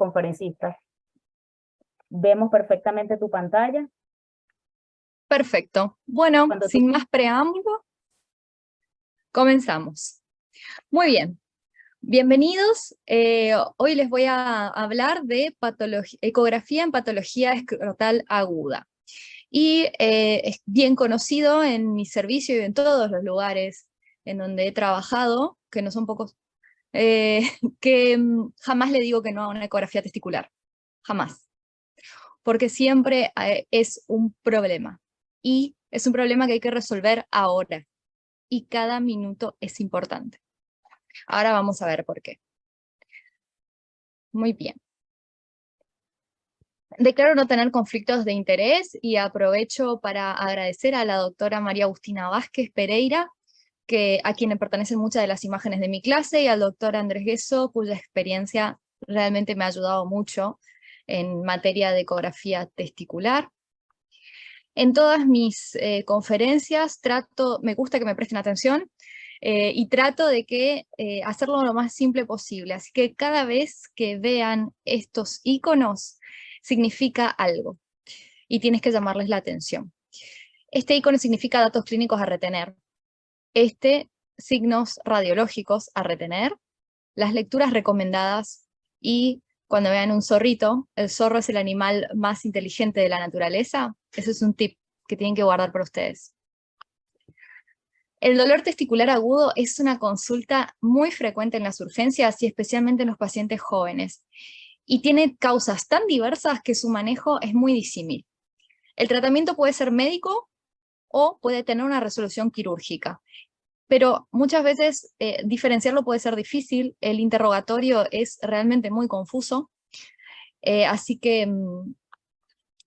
conferencistas. Vemos perfectamente tu pantalla. Perfecto. Bueno, sin más preámbulo, comenzamos. Muy bien. Bienvenidos. Hoy les voy a hablar de ecografía en patología escrotal aguda. Y es bien conocido en mi servicio y en todos los lugares en donde he trabajado, que no son pocos, que jamás le digo que no a una ecografía testicular. Jamás. Porque siempre es un problema. Y es un problema que hay que resolver ahora. Y cada minuto es importante. Ahora vamos a ver por qué. Muy bien. Declaro no tener conflictos de interés y aprovecho para agradecer a la doctora María Agustina Vázquez Pereira, a quien le pertenecen muchas de las imágenes de mi clase, y al doctor Andrés Gueso, cuya experiencia realmente me ha ayudado mucho en materia de ecografía testicular. En todas mis conferencias me gusta que me presten atención, y trato de hacerlo lo más simple posible. Así que cada vez que vean estos iconos, significa algo, y tienes que llamarles la atención. Este icono significa datos clínicos a retener, signos radiológicos a retener, las lecturas recomendadas, y cuando vean un zorrito, el zorro es el animal más inteligente de la naturaleza. Eso es un tip que tienen que guardar para ustedes. El dolor testicular agudo es una consulta muy frecuente en las urgencias y especialmente en los pacientes jóvenes, y tiene causas tan diversas que su manejo es muy disímil. El tratamiento puede ser médico o puede tener una resolución quirúrgica, pero muchas veces diferenciarlo puede ser difícil. El interrogatorio es realmente muy confuso, así que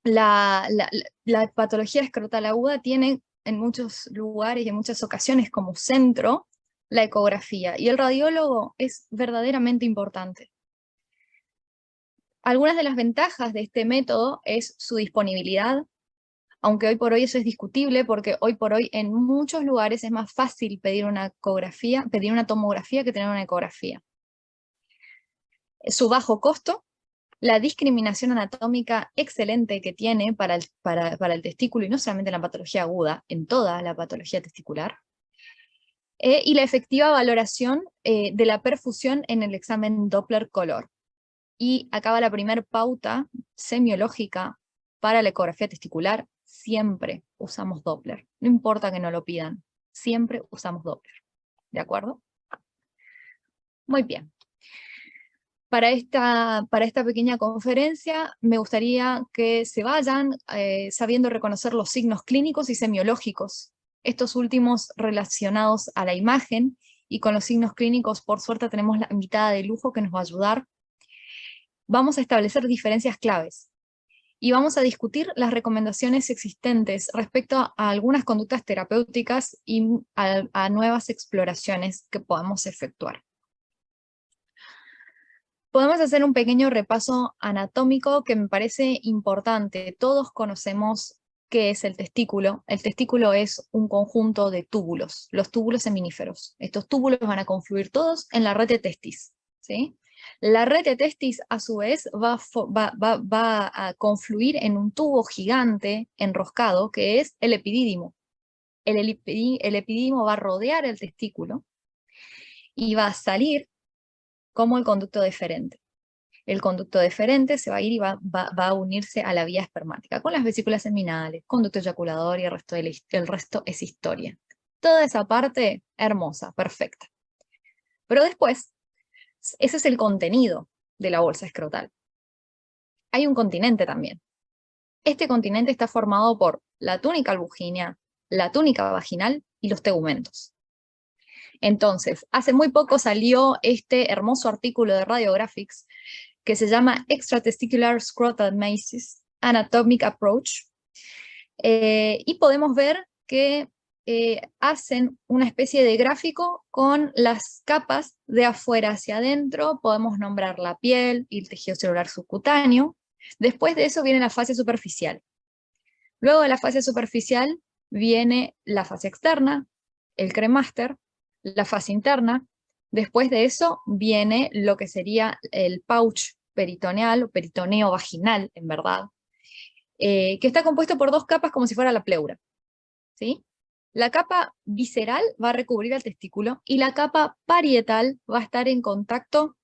la patología escrotal aguda tiene en muchos lugares y en muchas ocasiones como centro la ecografía, y el radiólogo es verdaderamente importante. Algunas de las ventajas de este método es su disponibilidad, aunque hoy por hoy eso es discutible, porque hoy por hoy en muchos lugares es más fácil pedir una tomografía que tener una ecografía. Su bajo costo, la discriminación anatómica excelente que tiene para el testículo, y no solamente en la patología aguda, en toda la patología testicular, y la efectiva valoración de la perfusión en el examen Doppler color. Y acaba la primera pauta semiológica para la ecografía testicular: siempre usamos Doppler. No importa que no lo pidan, siempre usamos Doppler. ¿De acuerdo? Muy bien. Para esta pequeña conferencia me gustaría que se vayan sabiendo reconocer los signos clínicos y semiológicos, estos últimos relacionados a la imagen, y con los signos clínicos por suerte tenemos la invitada de lujo que nos va a ayudar. Vamos a establecer diferencias claves y vamos a discutir las recomendaciones existentes respecto a algunas conductas terapéuticas y a nuevas exploraciones que podamos efectuar. Podemos hacer un pequeño repaso anatómico que me parece importante. Todos conocemos qué es el testículo. El testículo es un conjunto de túbulos, los túbulos seminíferos. Estos túbulos van a confluir todos en la rete testis, ¿sí? La rete testis, a su vez, va a confluir en un tubo gigante enroscado, que es el epidídimo. El epidídimo va a rodear el testículo y va a salir como el conducto deferente. El conducto deferente se va a ir y va a unirse a la vía espermática, con las vesículas seminales, conducto eyaculador, y el resto es historia. Toda esa parte hermosa, perfecta. Pero después, ese es el contenido de la bolsa escrotal. Hay un continente también. Este continente está formado por la túnica albugínea, la túnica vaginal y los tegumentos. Entonces, hace muy poco salió este hermoso artículo de Radiographics que se llama Extratesticular Scrotal Masses, Anatomic Approach, y podemos ver que hacen una especie de gráfico con las capas de afuera hacia adentro. Podemos nombrar la piel y el tejido celular subcutáneo. Después de eso viene la fase superficial. Luego de la fase superficial viene la fase externa, el cremaster, la fase interna. Después de eso viene lo que sería el pouch peritoneal o peritoneo vaginal, en verdad, que está compuesto por dos capas como si fuera la pleura, ¿sí? La capa visceral va a recubrir al testículo y la capa parietal va a estar en contacto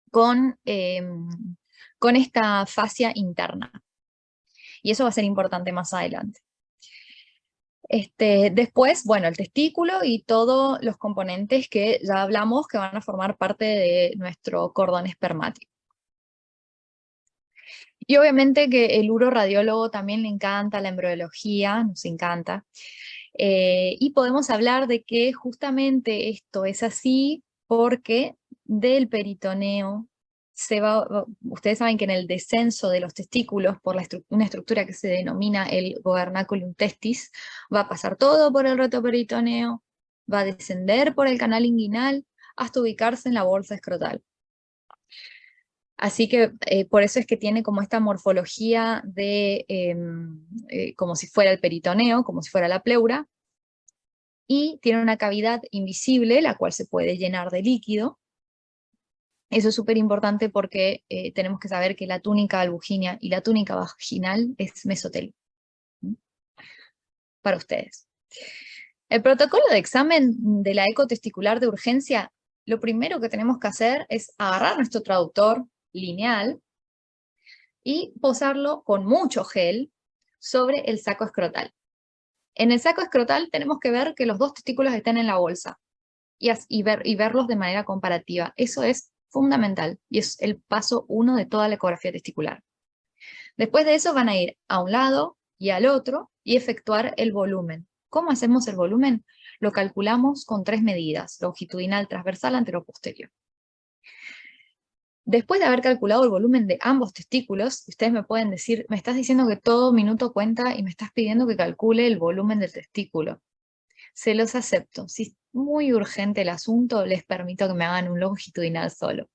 con esta fascia interna. Y eso va a ser importante más adelante. Después, bueno, el testículo y todos los componentes que ya hablamos que van a formar parte de nuestro cordón espermático. Y obviamente que el uroradiólogo también le encanta la embriología, nos encanta. Y podemos hablar de que justamente esto es así porque del peritoneo ustedes saben que en el descenso de los testículos por una estructura que se denomina el gobernaculum testis, va a pasar todo por el retoperitoneo, va a descender por el canal inguinal hasta ubicarse en la bolsa escrotal. Así que por eso es que tiene como esta morfología de como si fuera el peritoneo, como si fuera la pleura, y tiene una cavidad invisible, la cual se puede llenar de líquido. Eso es súper importante porque tenemos que saber que la túnica albuginea y la túnica vaginal es mesotelio. Para ustedes. El protocolo de examen de la ecotesticular de urgencia, lo primero que tenemos que hacer es agarrar nuestro traductor lineal y posarlo con mucho gel sobre el saco escrotal. En el saco escrotal tenemos que ver que los dos testículos estén en la bolsa y verlos de manera comparativa. Eso es fundamental y es el paso 1 de toda la ecografía testicular. Después de eso van a ir a un lado y al otro y efectuar el volumen. ¿Cómo hacemos el volumen? Lo calculamos con 3 medidas, longitudinal, transversal, anteroposterior. Después de haber calculado el volumen de ambos testículos, ustedes me pueden decir, me estás diciendo que todo minuto cuenta y me estás pidiendo que calcule el volumen del testículo. Se los acepto. Si es muy urgente el asunto, les permito que me hagan un longitudinal solo.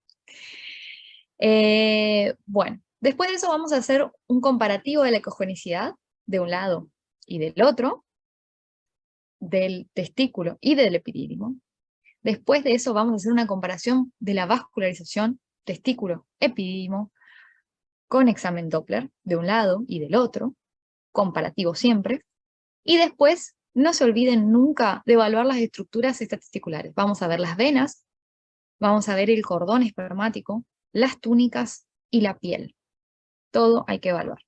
Bueno, después de eso vamos a hacer un comparativo de la ecogenicidad de un lado y del otro, del testículo y del epidídimo. Después de eso vamos a hacer una comparación de la vascularización testículo-epidídimo con examen Doppler de un lado y del otro, comparativo siempre. Y después, no se olviden nunca de evaluar las estructuras extratesticulares. Vamos a ver las venas, vamos a ver el cordón espermático, las túnicas y la piel. Todo hay que evaluar.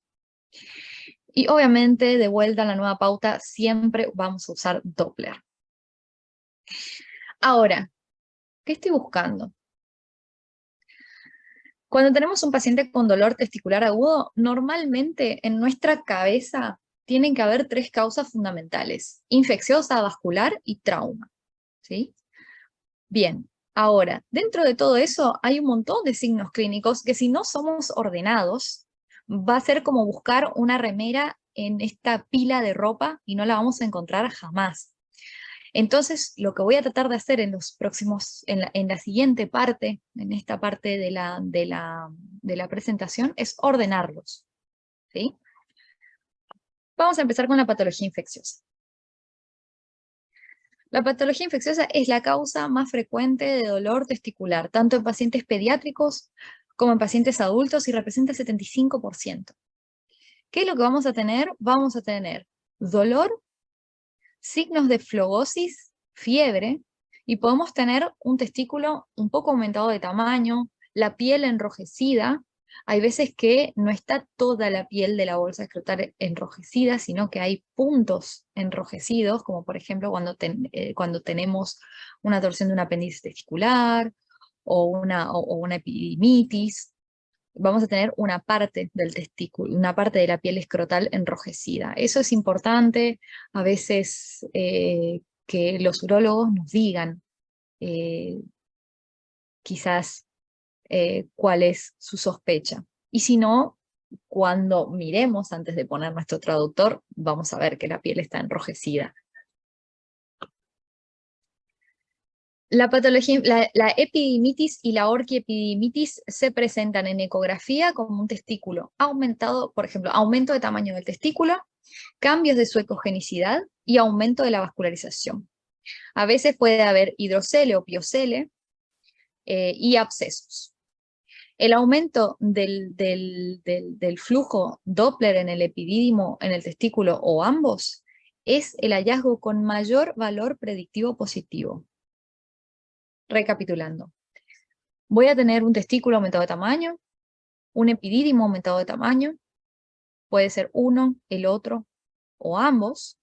Y obviamente, de vuelta a la nueva pauta, siempre vamos a usar Doppler. Ahora, ¿qué estoy buscando? Cuando tenemos un paciente con dolor testicular agudo, normalmente en nuestra cabeza tienen que haber 3 causas fundamentales: infecciosa, vascular y trauma. ¿Sí? Bien, ahora, dentro de todo eso hay un montón de signos clínicos que si no somos ordenados, va a ser como buscar una remera en esta pila de ropa y no la vamos a encontrar jamás. Entonces, lo que voy a tratar de hacer en los próximos, en la siguiente parte, en esta parte de la presentación, es ordenarlos. ¿Sí? Vamos a empezar con la patología infecciosa. La patología infecciosa es la causa más frecuente de dolor testicular, tanto en pacientes pediátricos como en pacientes adultos, y representa el 75%. ¿Qué es lo que vamos a tener? Vamos a tener dolor, signos de flogosis, fiebre, y podemos tener un testículo un poco aumentado de tamaño, la piel enrojecida. Hay veces que no está toda la piel de la bolsa escrotal enrojecida, sino que hay puntos enrojecidos, como por ejemplo cuando tenemos una torsión de un apéndice testicular o una epididimitis. Vamos a tener una parte del testículo, una parte de la piel escrotal enrojecida. Eso es importante a veces que los urólogos nos digan quizás cuál es su sospecha. Y si no, cuando miremos antes de poner nuestro traductor, vamos a ver que la piel está enrojecida. La patología, la epididimitis y la orquiepididimitis se presentan en ecografía como un testículo aumentado, por ejemplo, aumento de tamaño del testículo, cambios de su ecogenicidad y aumento de la vascularización. A veces puede haber hidrocele o piocele y abscesos. El aumento del flujo Doppler en el epidídimo, en el testículo o ambos, es el hallazgo con mayor valor predictivo positivo. Recapitulando, voy a tener un testículo aumentado de tamaño, un epidídimo aumentado de tamaño, puede ser uno, el otro o ambos,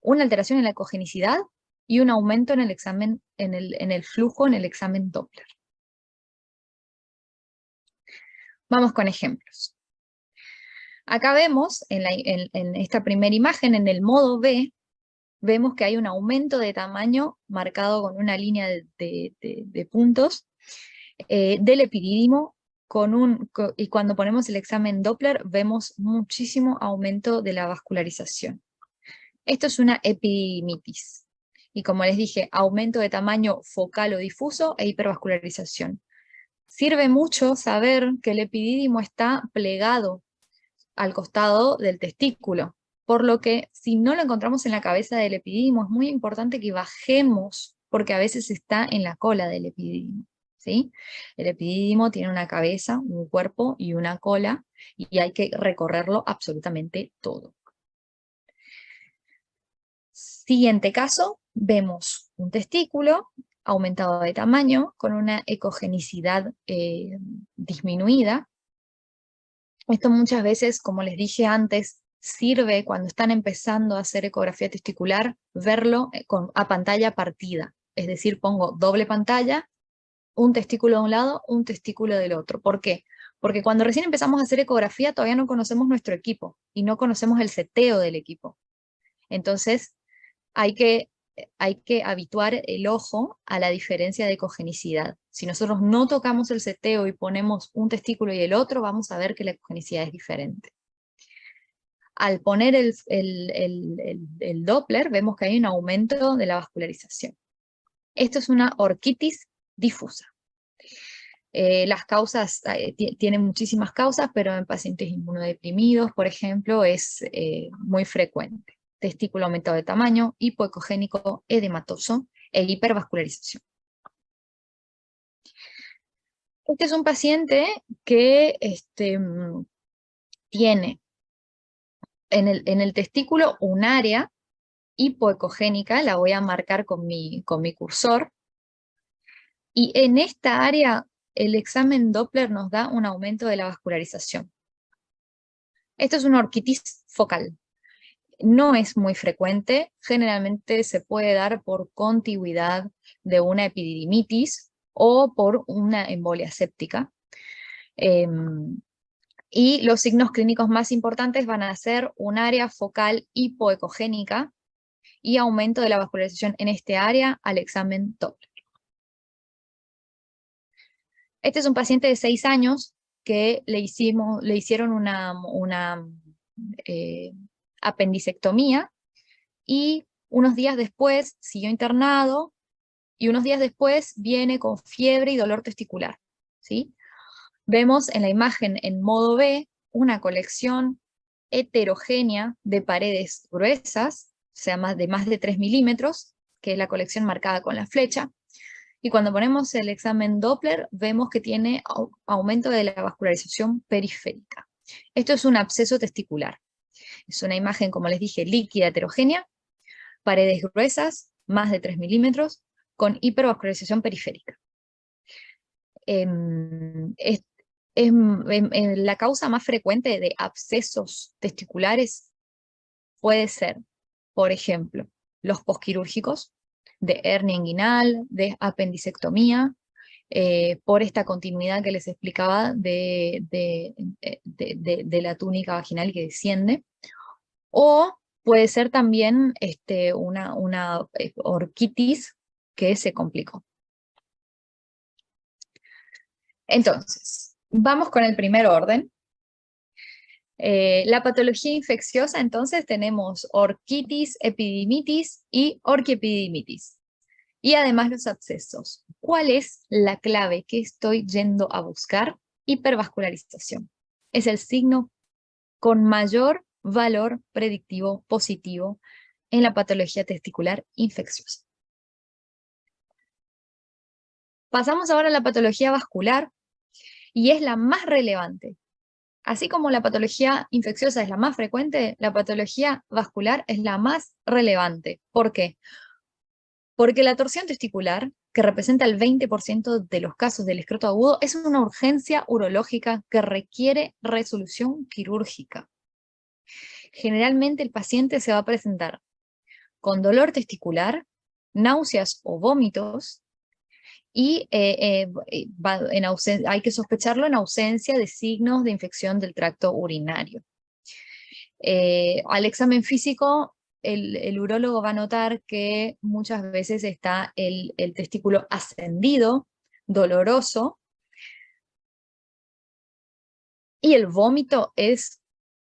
una alteración en la ecogenicidad y un aumento en el examen, en el flujo en el examen Doppler. Vamos con ejemplos. Acá vemos, en esta primera imagen, en el modo B, vemos que hay un aumento de tamaño marcado con una línea de puntos del epidídimo, y cuando ponemos el examen Doppler vemos muchísimo aumento de la vascularización. Esto es una epididimitis. Y como les dije, aumento de tamaño focal o difuso e hipervascularización. Sirve mucho saber que el epidídimo está plegado al costado del testículo, por lo que si no lo encontramos en la cabeza del epidídimo es muy importante que bajemos, porque a veces está en la cola del epidídimo, ¿sí? El epidídimo tiene una cabeza, un cuerpo y una cola, y hay que recorrerlo absolutamente todo. Siguiente caso, vemos un testículo aumentado de tamaño con una ecogenicidad disminuida. Esto muchas veces, como les dije antes, sirve cuando están empezando a hacer ecografía testicular, verlo a pantalla partida. Es decir, pongo doble pantalla, un testículo de un lado, un testículo del otro. ¿Por qué? Porque cuando recién empezamos a hacer ecografía todavía no conocemos nuestro equipo y no conocemos el seteo del equipo. Entonces, hay que habituar el ojo a la diferencia de ecogenicidad. Si nosotros no tocamos el seteo y ponemos un testículo y el otro, vamos a ver que la ecogenicidad es diferente. Al poner el Doppler, vemos que hay un aumento de la vascularización. Esto es una orquitis difusa. Las causas, tienen muchísimas causas, pero en pacientes inmunodeprimidos, por ejemplo, es muy frecuente. Testículo aumentado de tamaño, hipoecogénico, edematoso e hipervascularización. Este es un paciente que tiene en el testículo un área hipoecogénica, la voy a marcar con mi cursor, y en esta área el examen Doppler nos da un aumento de la vascularización. Esto es una orquitis focal. No es muy frecuente, generalmente se puede dar por contigüidad de una epididimitis o por una embolia séptica. Y los signos clínicos más importantes van a ser un área focal hipoecogénica y aumento de la vascularización en este área al examen Doppler. Este es un paciente de 6 años que le hicieron una apendicectomía y unos días después siguió internado y unos días después viene con fiebre y dolor testicular, ¿sí? Vemos en la imagen en modo B una colección heterogénea de paredes gruesas, o sea, de más de 3 milímetros, que es la colección marcada con la flecha, y cuando ponemos el examen Doppler vemos que tiene aumento de la vascularización periférica. Esto es un absceso testicular. Es una imagen, como les dije, líquida heterogénea, paredes gruesas, más de 3 milímetros, con hipervascularización periférica. La causa más frecuente de abscesos testiculares puede ser, por ejemplo, los posquirúrgicos, de hernia inguinal, de apendicectomía, por esta continuidad que les explicaba de la túnica vaginal que desciende, o puede ser también una orquitis que se complicó. Entonces, vamos con el primer orden. La patología infecciosa, entonces tenemos orquitis, epididimitis y orquiepididimitis. Y además los abscesos. ¿Cuál es la clave que estoy yendo a buscar? Hipervascularización. Es el signo con mayor valor predictivo positivo en la patología testicular infecciosa. Pasamos ahora a la patología vascular. y es la más relevante. Así como la patología infecciosa es la más frecuente, la patología vascular es la más relevante. ¿Por qué? Porque la torsión testicular, que representa el 20% de los casos del escroto agudo, es una urgencia urológica que requiere resolución quirúrgica. Generalmente el paciente se va a presentar con dolor testicular, náuseas o vómitos, y hay que sospecharlo en ausencia de signos de infección del tracto urinario. Al examen físico, el urólogo va a notar que muchas veces está el testículo ascendido, doloroso, y el vómito es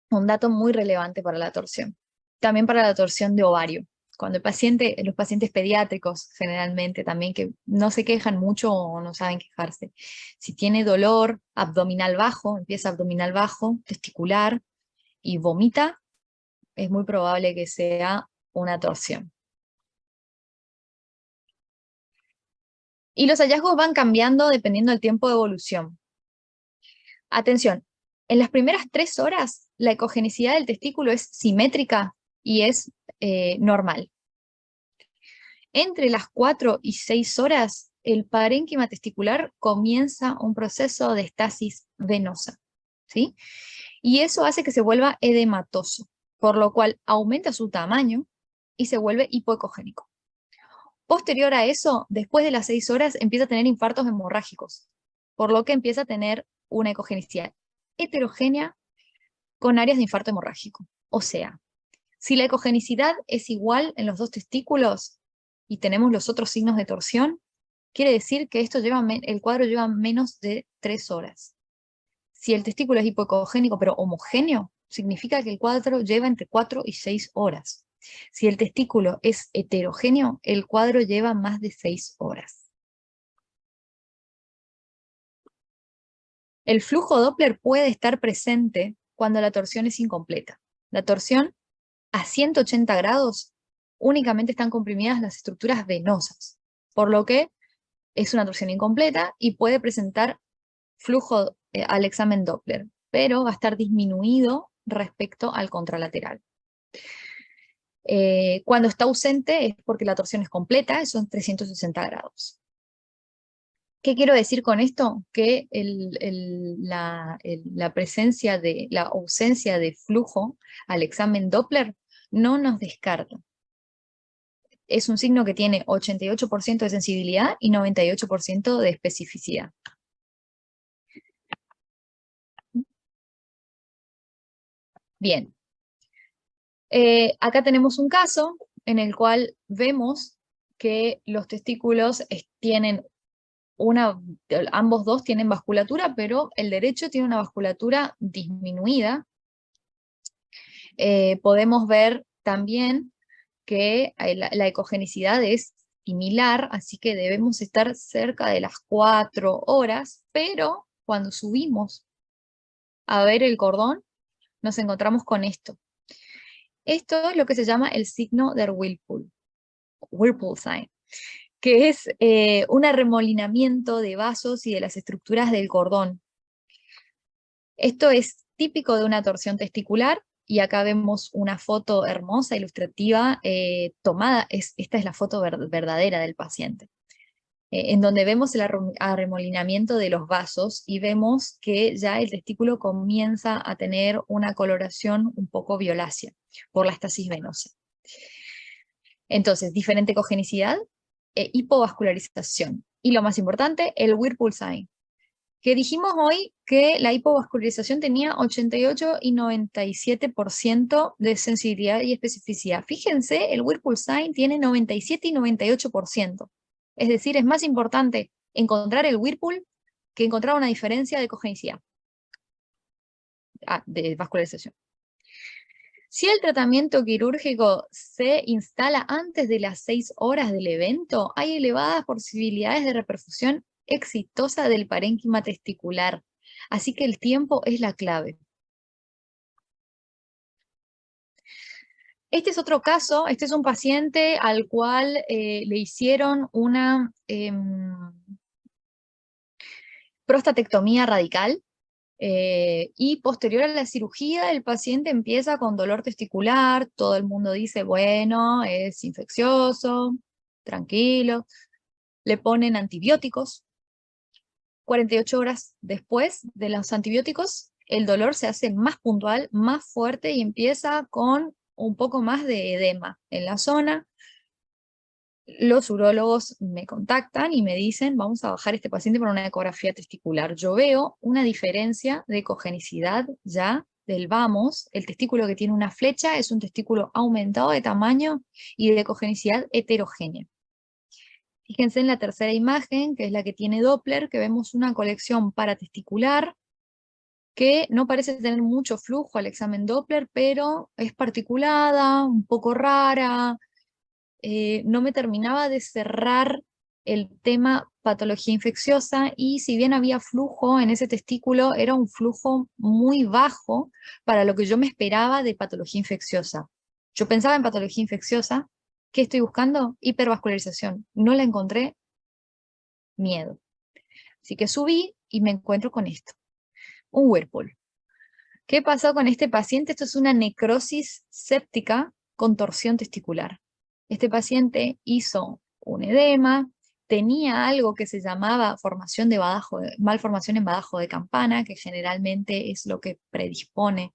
un dato muy relevante para la torsión. También para la torsión de ovario. Cuando los pacientes pediátricos generalmente también que no se quejan mucho o no saben quejarse. Si tiene dolor abdominal bajo, empieza abdominal bajo, testicular y vomita, es muy probable que sea una torsión. Y los hallazgos van cambiando dependiendo del tiempo de evolución. Atención, en las primeras 3 horas la ecogenicidad del testículo es simétrica y es normal. Entre las 4 y 6 horas, el parénquima testicular comienza un proceso de estasis venosa, ¿sí? Y eso hace que se vuelva edematoso, por lo cual aumenta su tamaño y se vuelve hipoecogénico. Posterior a eso, después de las 6 horas, empieza a tener infartos hemorrágicos, por lo que empieza a tener una ecogenicidad heterogénea con áreas de infarto hemorrágico. O sea, si la ecogenicidad es igual en los 2 testículos y tenemos los otros signos de torsión, quiere decir que el cuadro lleva menos de 3 horas. Si el testículo es hipoecogénico pero homogéneo, significa que el cuadro lleva entre 4 y 6 horas. Si el testículo es heterogéneo, el cuadro lleva más de 6 horas. El flujo Doppler puede estar presente cuando la torsión es incompleta. La torsión a 180 grados únicamente están comprimidas las estructuras venosas, por lo que es una torsión incompleta y puede presentar flujo al examen Doppler, pero va a estar disminuido respecto al contralateral. Cuando está ausente es porque la torsión es completa, son 360 grados. ¿Qué quiero decir con esto? Que la presencia de la ausencia de flujo al examen Doppler no nos descarta. Es un signo que tiene 88% de sensibilidad y 98% de especificidad. Bien. Acá tenemos un caso en el cual vemos que los testículos tienen ambos dos tienen vasculatura, pero el derecho tiene una vasculatura disminuida. Podemos ver también que la ecogenicidad es similar, así que debemos estar cerca de las 4 horas, pero cuando subimos a ver el cordón, nos encontramos con esto. Esto es lo que se llama el signo del Whirlpool sign, que es un arremolinamiento de vasos y de las estructuras del cordón. Esto es típico de una torsión testicular, y acá vemos una foto hermosa, ilustrativa, tomada, esta es la foto verdadera del paciente, en donde vemos el arremolinamiento de los vasos y vemos que ya el testículo comienza a tener una coloración un poco violácea por la estasis venosa. Entonces, diferente cogenicidad, hipovascularización. Y lo más importante, el Whirlpool sign, que dijimos hoy que la hipovascularización tenía 88 y 97% de sensibilidad y especificidad. Fíjense, el Whirlpool sign tiene 97 y 98%. Es decir, es más importante encontrar el Whirlpool que encontrar una diferencia de cogenicidad, de vascularización. Si el tratamiento quirúrgico se instala antes de las 6 horas del evento, hay elevadas posibilidades de reperfusión exitosa del parénquima testicular. Así que el tiempo es la clave. Este es otro caso, este es un paciente al cual le hicieron prostatectomía radical, y posterior a la cirugía el paciente empieza con dolor testicular, todo el mundo dice, bueno, es infeccioso, tranquilo, le ponen antibióticos. 48 horas después de los antibióticos, el dolor se hace más puntual, más fuerte y empieza con un poco más de edema en la zona. Los urólogos me contactan y me dicen, vamos a bajar este paciente por una ecografía testicular. Yo veo una diferencia de ecogenicidad ya del vamos, el testículo que tiene una flecha es un testículo aumentado de tamaño y de ecogenicidad heterogénea. Fíjense en la tercera imagen, que es la que tiene Doppler, que vemos una colección paratesticular que no parece tener mucho flujo al examen Doppler, pero es particulada, un poco rara. No me terminaba de cerrar el tema patología infecciosa, y si bien había flujo en ese testículo, era un flujo muy bajo para lo que yo me esperaba de patología infecciosa. Yo pensaba en patología infecciosa, ¿qué estoy buscando? Hipervascularización. No la encontré, miedo. Así que subí y me encuentro con esto, un Whirlpool. ¿Qué pasó con este paciente? Esto es una necrosis séptica con torsión testicular. Este paciente hizo un edema, tenía algo que se llamaba malformación en badajo de campana, que generalmente es lo que predispone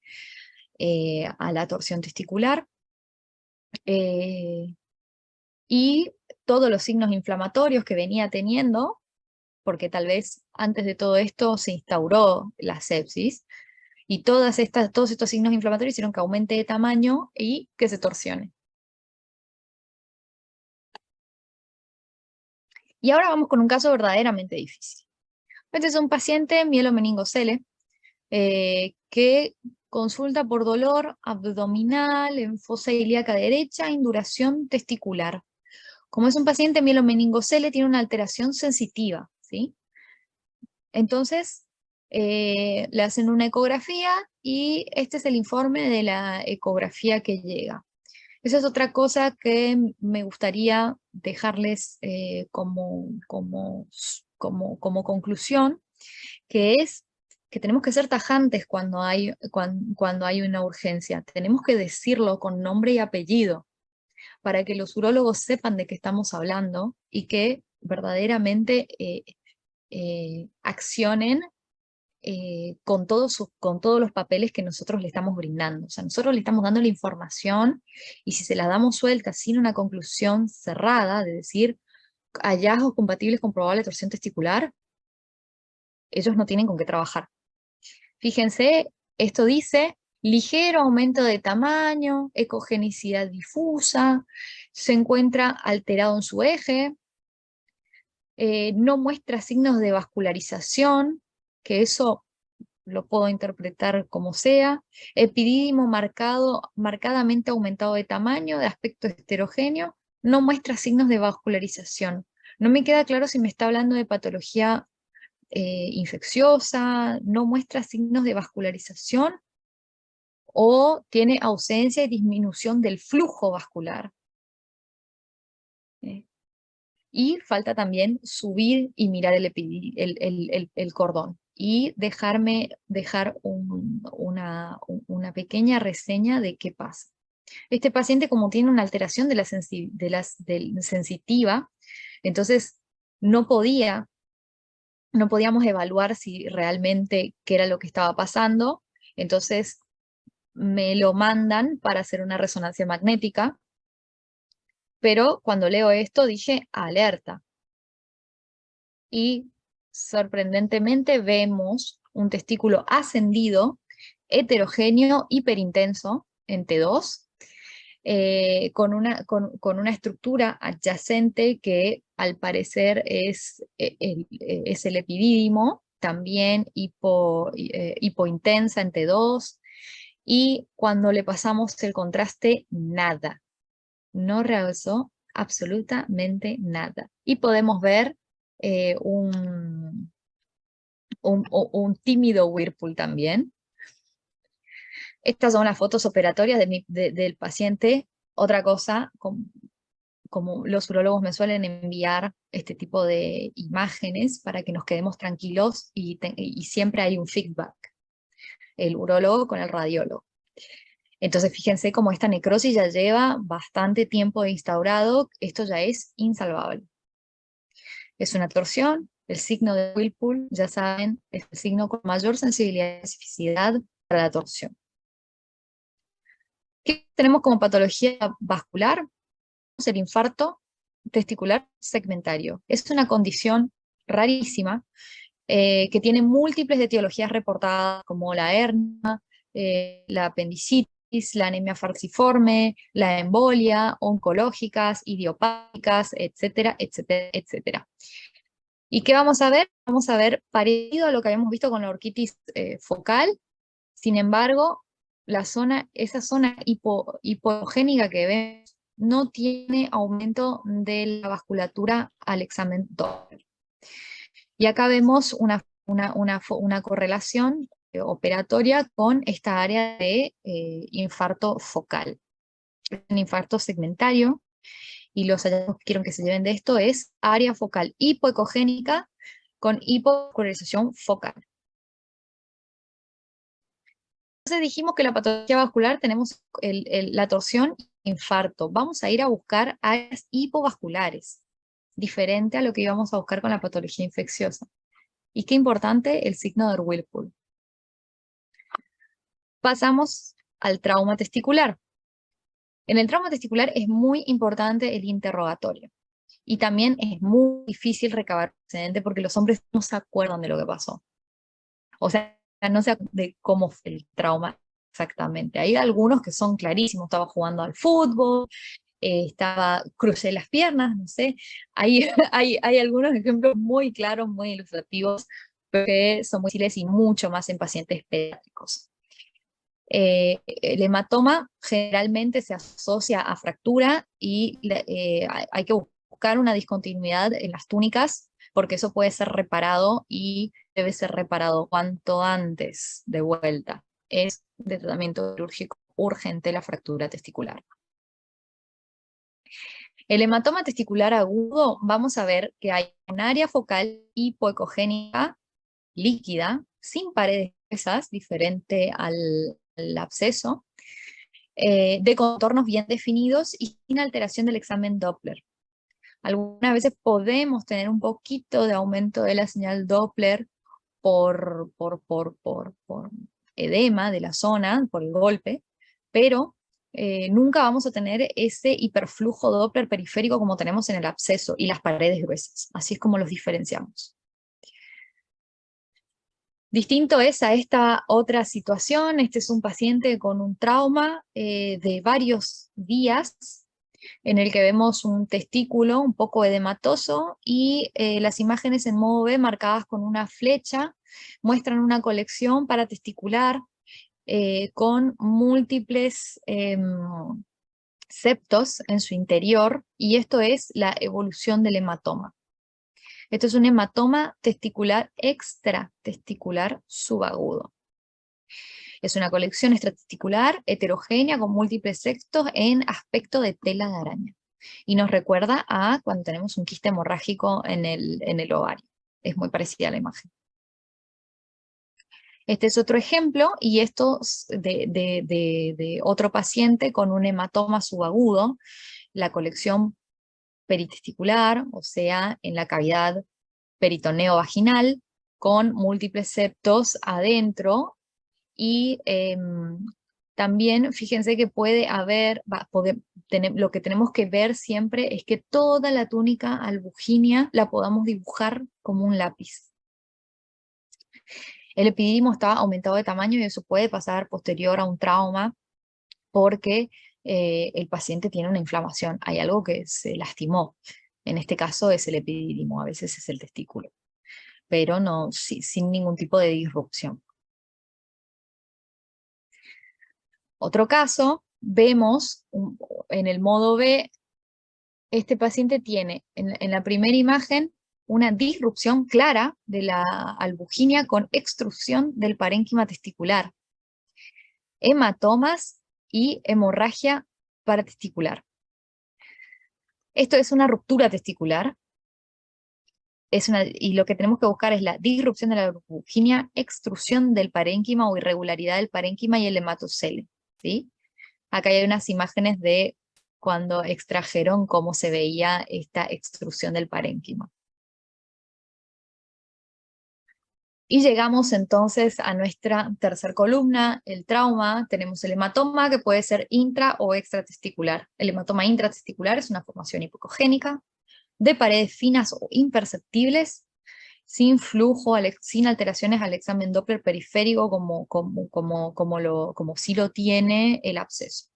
a la torsión testicular, y todos los signos inflamatorios que venía teniendo, porque tal vez antes de todo esto se instauró la sepsis, y todos estos signos inflamatorios hicieron que aumente de tamaño y que se torsione. Y ahora vamos con un caso verdaderamente difícil. Este es un paciente mielomeningocele que consulta por dolor abdominal en fosa ilíaca derecha, induración testicular. Como es un paciente mielomeningocele, tiene una alteración sensitiva, ¿sí? Entonces, le hacen una ecografía y este es el informe de la ecografía que llega. Esa es otra cosa que me gustaría dejarles como conclusión, que es que tenemos que ser tajantes cuando hay una urgencia. Tenemos que decirlo con nombre y apellido para que los urólogos sepan de qué estamos hablando y que verdaderamente accionen con todos los papeles que nosotros le estamos brindando. O sea, nosotros le estamos dando la información, y si se la damos suelta sin una conclusión cerrada, de decir hallazgos compatibles con probable torsión testicular, ellos no tienen con qué trabajar. Fíjense, esto dice ligero aumento de tamaño, ecogenicidad difusa, se encuentra alterado en su eje, no muestra signos de vascularización, que eso lo puedo interpretar como sea, epidídimo marcadamente aumentado de tamaño, de aspecto heterogéneo, no muestra signos de vascularización. No me queda claro si me está hablando de patología infecciosa, no muestra signos de vascularización, o tiene ausencia y disminución del flujo vascular. Y falta también subir y mirar el cordón y dejar una pequeña reseña de qué pasa. Este paciente, como tiene una alteración de la sensitiva, entonces no podíamos evaluar si realmente qué era lo que estaba pasando, entonces me lo mandan para hacer una resonancia magnética, pero cuando leo esto dije alerta. Y sorprendentemente vemos un testículo ascendido, heterogéneo, hiperintenso, en T2, con una estructura adyacente que al parecer es el epidídimo, también hipointensa en T2, y cuando le pasamos el contraste, nada. No realzó absolutamente nada. Y podemos ver un tímido Whirlpool también. Estas son las fotos operatorias del paciente. Otra cosa como los urólogos me suelen enviar este tipo de imágenes para que nos quedemos tranquilos y siempre hay un feedback, el urólogo con el radiólogo. Entonces fíjense cómo esta necrosis ya lleva bastante tiempo instaurado, esto ya es insalvable. Es una torsión, el signo de Whirlpool, ya saben, es el signo con mayor sensibilidad y especificidad para la torsión. ¿Qué tenemos como patología vascular? El infarto testicular segmentario. Es una condición rarísima que tiene múltiples etiologías reportadas, como la hernia, la apendicitis, la anemia falciforme, la embolia, oncológicas, idiopáticas, etcétera, etcétera, etcétera. ¿Y qué vamos a ver? Vamos a ver parecido a lo que habíamos visto con la orquitis focal. Sin embargo, esa zona hipogénica que vemos no tiene aumento de la vasculatura al examen Doppler. Y acá vemos una correlación operatoria con esta área de infarto focal. Un infarto segmentario, y los hallazgos que quiero que se lleven de esto es área focal hipoecogénica con hipovascularización focal. Entonces dijimos que la patología vascular tenemos la torsión e infarto. Vamos a ir a buscar áreas hipovasculares, diferente a lo que íbamos a buscar con la patología infecciosa. Y qué importante el signo de Whirlpool. Pasamos al trauma testicular. En el trauma testicular es muy importante el interrogatorio. Y también es muy difícil recabar antecedente porque los hombres no se acuerdan de lo que pasó. O sea, no sé de cómo fue el trauma exactamente. Hay algunos que son clarísimos, estaba jugando al fútbol, crucé las piernas, no sé. Hay algunos ejemplos muy claros, muy ilustrativos, pero que son muy útiles y mucho más en pacientes pediátricos. El hematoma generalmente se asocia a fractura y hay que buscar una discontinuidad en las túnicas porque eso puede ser reparado y debe ser reparado cuanto antes de vuelta. Es de tratamiento quirúrgico urgente la fractura testicular. El hematoma testicular agudo, vamos a ver que hay un área focal hipoecogénica líquida, sin paredes gruesas, diferente al absceso, de contornos bien definidos y sin alteración del examen Doppler. Algunas veces podemos tener un poquito de aumento de la señal Doppler por edema de la zona, por el golpe, pero nunca vamos a tener ese hiperflujo Doppler periférico como tenemos en el absceso y las paredes gruesas. Así es como los diferenciamos. Distinto es a esta otra situación. Este es un paciente con un trauma de varios días, en el que vemos un testículo un poco edematoso y las imágenes en modo B marcadas con una flecha muestran una colección paratesticular con múltiples septos en su interior, y esto es la evolución del hematoma. Esto es un hematoma testicular extratesticular subagudo. Es una colección extratesticular heterogénea con múltiples septos en aspecto de tela de araña. Y nos recuerda a cuando tenemos un quiste hemorrágico en el ovario. Es muy parecida a la imagen. Este es otro ejemplo, y esto es de otro paciente con un hematoma subagudo, la colección peritesticular, o sea, en la cavidad peritoneo vaginal, con múltiples septos adentro, y también fíjense que puede haber, lo que tenemos que ver siempre es que toda la túnica albuginea la podamos dibujar como un lápiz. El epididimo está aumentado de tamaño y eso puede pasar posterior a un trauma porque el paciente tiene una inflamación, hay algo que se lastimó. En este caso es el epididimo, a veces es el testículo, pero no, sin ningún tipo de disrupción. Otro caso, vemos en el modo B, este paciente tiene en la primera imagen una disrupción clara de la albuginia con extrusión del parénquima testicular, hematomas y hemorragia paratesticular. Esto es una ruptura testicular, y lo que tenemos que buscar es la disrupción de la albuginia, extrusión del parénquima o irregularidad del parénquima y el hematocele, ¿sí? Acá hay unas imágenes de cuando extrajeron cómo se veía esta extrusión del parénquima. Y llegamos entonces a nuestra tercera columna, el trauma. Tenemos el hematoma, que puede ser intra o extratesticular. El hematoma intratesticular es una formación hipocogénica de paredes finas o imperceptibles, sin flujo, sin alteraciones al examen Doppler periférico como sí lo tiene el absceso.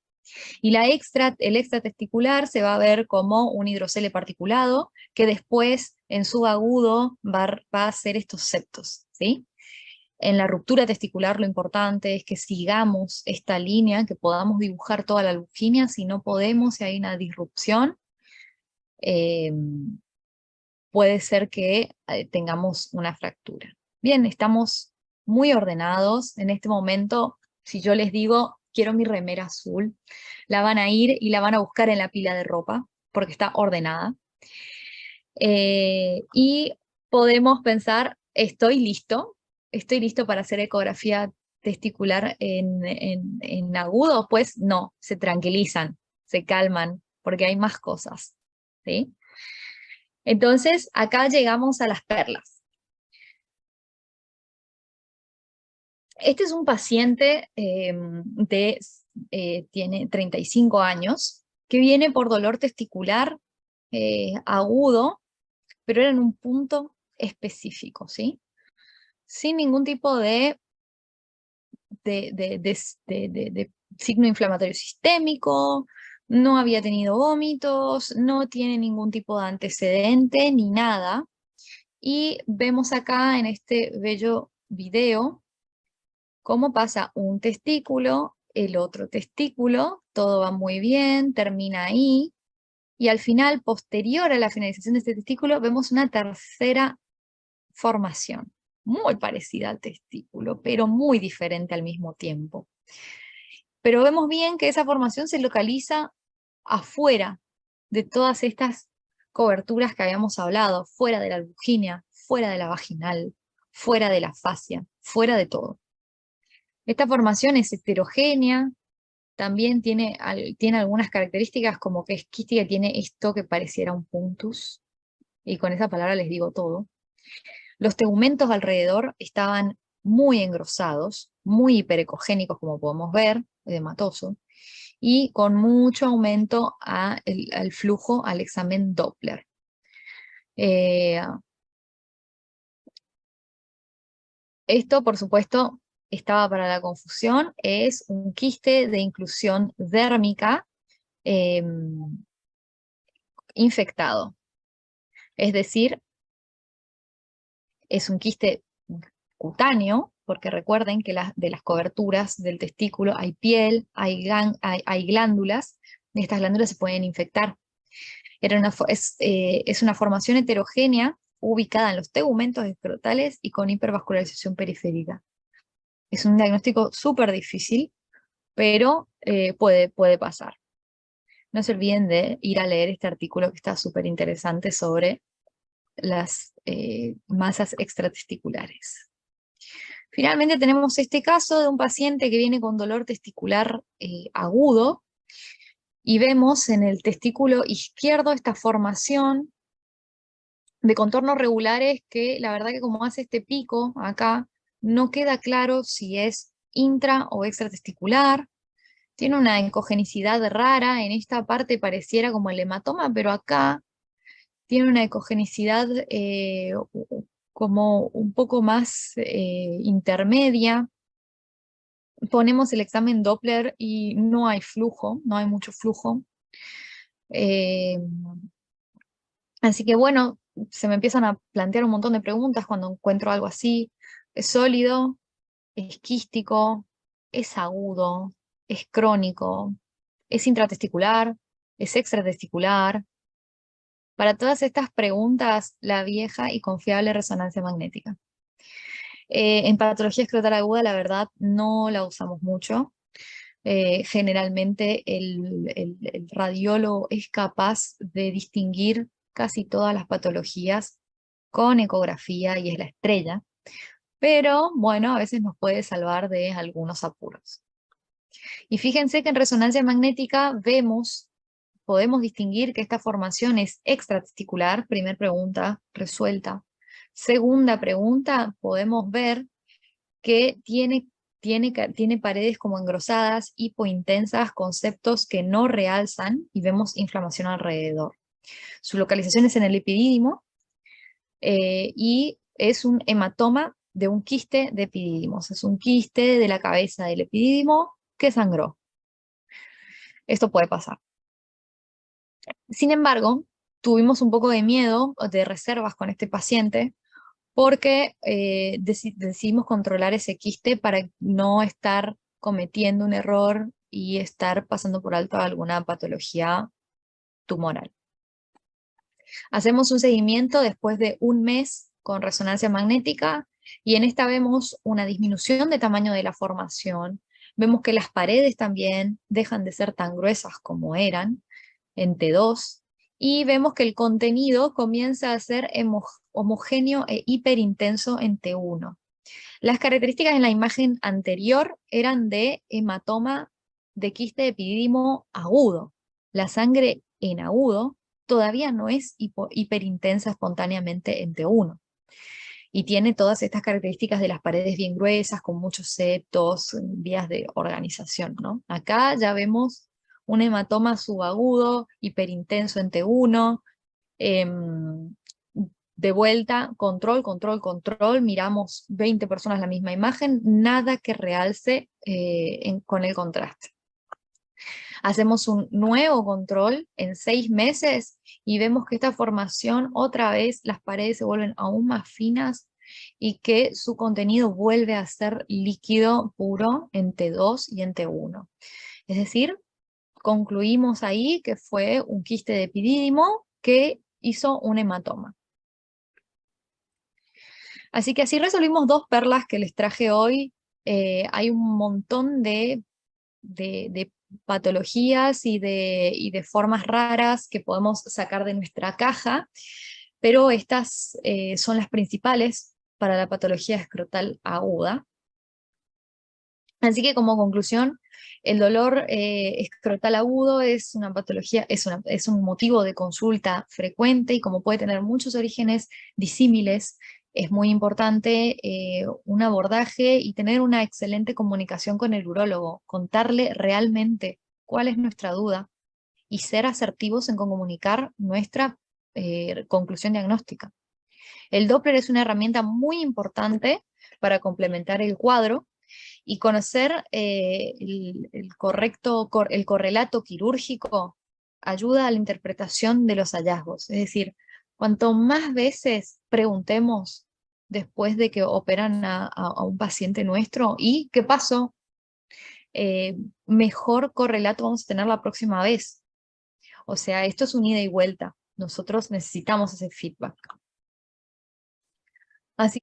Y el extratesticular se va a ver como un hidrocele particulado que después en su agudo va a hacer estos septos, ¿sí? En la ruptura testicular lo importante es que sigamos esta línea, que podamos dibujar toda la albuginia. Si no podemos, si hay una disrupción, puede ser que tengamos una fractura. Bien, estamos muy ordenados. En este momento, si yo les digo, quiero mi remera azul, la van a ir y la van a buscar en la pila de ropa, porque está ordenada. Y podemos pensar, estoy listo para hacer ecografía testicular en agudo. Pues no, se tranquilizan, se calman, porque hay más cosas, ¿sí? Entonces, acá llegamos a las perlas. Este es un paciente tiene 35 años, que viene por dolor testicular agudo, pero era en un punto específico, ¿sí? Sin ningún tipo de signo inflamatorio sistémico, no había tenido vómitos, no tiene ningún tipo de antecedente ni nada. Y vemos acá en este bello video cómo pasa un testículo, el otro testículo, todo va muy bien, termina ahí, y al final, posterior a la finalización de este testículo, vemos una tercera formación, muy parecida al testículo, pero muy diferente al mismo tiempo. Pero vemos bien que esa formación se localiza afuera de todas estas coberturas que habíamos hablado, fuera de la albuginia, fuera de la vaginal, fuera de la fascia, fuera de todo. Esta formación es heterogénea, también tiene algunas características como que es quística, tiene esto que pareciera un puntus, y con esa palabra les digo todo. Los tegumentos alrededor estaban muy engrosados, muy hiperecogénicos, como podemos ver, edematoso, y con mucho aumento al flujo al examen Doppler. Esto, por supuesto, estaba para la confusión, es un quiste de inclusión dérmica infectado. Es decir, es un quiste cutáneo, porque recuerden que de las coberturas del testículo hay piel, hay glándulas, y estas glándulas se pueden infectar. Es una formación heterogénea ubicada en los tegumentos escrotales y con hipervascularización periférica. Es un diagnóstico súper difícil, pero puede pasar. No se olviden de ir a leer este artículo que está súper interesante sobre las masas extratesticulares. Finalmente tenemos este caso de un paciente que viene con dolor testicular agudo, y vemos en el testículo izquierdo esta formación de contornos regulares que la verdad que como hace este pico acá, no queda claro si es intra o extratesticular. Tiene una ecogenicidad rara, en esta parte pareciera como el hematoma, pero acá tiene una ecogenicidad como un poco más intermedia. Ponemos el examen Doppler y no hay flujo, no hay mucho flujo. Así que bueno, se me empiezan a plantear un montón de preguntas cuando encuentro algo así. ¿Es sólido? ¿Es quístico? ¿Es agudo? ¿Es crónico? ¿Es intratesticular? ¿Es extratesticular? Para todas estas preguntas, la vieja y confiable resonancia magnética. En patología escrotal aguda, la verdad, no la usamos mucho. Generalmente el radiólogo es capaz de distinguir casi todas las patologías con ecografía y es la estrella, pero bueno, a veces nos puede salvar de algunos apuros. Y fíjense que en resonancia magnética podemos distinguir que esta formación es extratesticular. Primera pregunta resuelta. Segunda pregunta, podemos ver que tiene paredes como engrosadas, hipointensas, conceptos que no realzan y vemos inflamación alrededor. Su localización es en el epidídimo y es un hematoma de un quiste de epidídimos. Es un quiste de la cabeza del epidídimo que sangró. Esto puede pasar. Sin embargo, tuvimos un poco de miedo, de reservas con este paciente, porque decidimos controlar ese quiste para no estar cometiendo un error y estar pasando por alto alguna patología tumoral. Hacemos un seguimiento después de un mes con resonancia magnética y en esta vemos una disminución de tamaño de la formación. Vemos que las paredes también dejan de ser tan gruesas como eran en T2 y vemos que el contenido comienza a ser homogéneo e hiperintenso en T1. Las características en la imagen anterior eran de hematoma de quiste epidídimo agudo. La sangre en agudo todavía no es hiperintensa espontáneamente en T1. Y tiene todas estas características de las paredes bien gruesas, con muchos septos, vías de organización, ¿no? Acá ya vemos un hematoma subagudo, hiperintenso en T1, de vuelta, control, control, control, miramos 20 personas la misma imagen, nada que realce con el contraste. Hacemos un nuevo control en 6 meses y vemos que esta formación otra vez las paredes se vuelven aún más finas y que su contenido vuelve a ser líquido puro en T2 y en T1. Es decir, concluimos ahí que fue un quiste de epidídimo que hizo un hematoma. Así que así resolvimos 2 perlas que les traje hoy. Hay un montón de patologías y de formas raras que podemos sacar de nuestra caja, pero estas son las principales para la patología escrotal aguda. Así que como conclusión, el dolor escrotal agudo es una patología, es un motivo de consulta frecuente y como puede tener muchos orígenes disímiles, es muy importante un abordaje y tener una excelente comunicación con el urólogo, contarle realmente cuál es nuestra duda y ser asertivos en comunicar nuestra conclusión diagnóstica. El Doppler es una herramienta muy importante para complementar el cuadro y conocer el correlato quirúrgico ayuda a la interpretación de los hallazgos. Es decir, cuanto más veces preguntemos después de que operan a un paciente nuestro, ¿y qué pasó? Mejor correlato vamos a tener la próxima vez. O sea, esto es un ida y vuelta. Nosotros necesitamos ese feedback. Así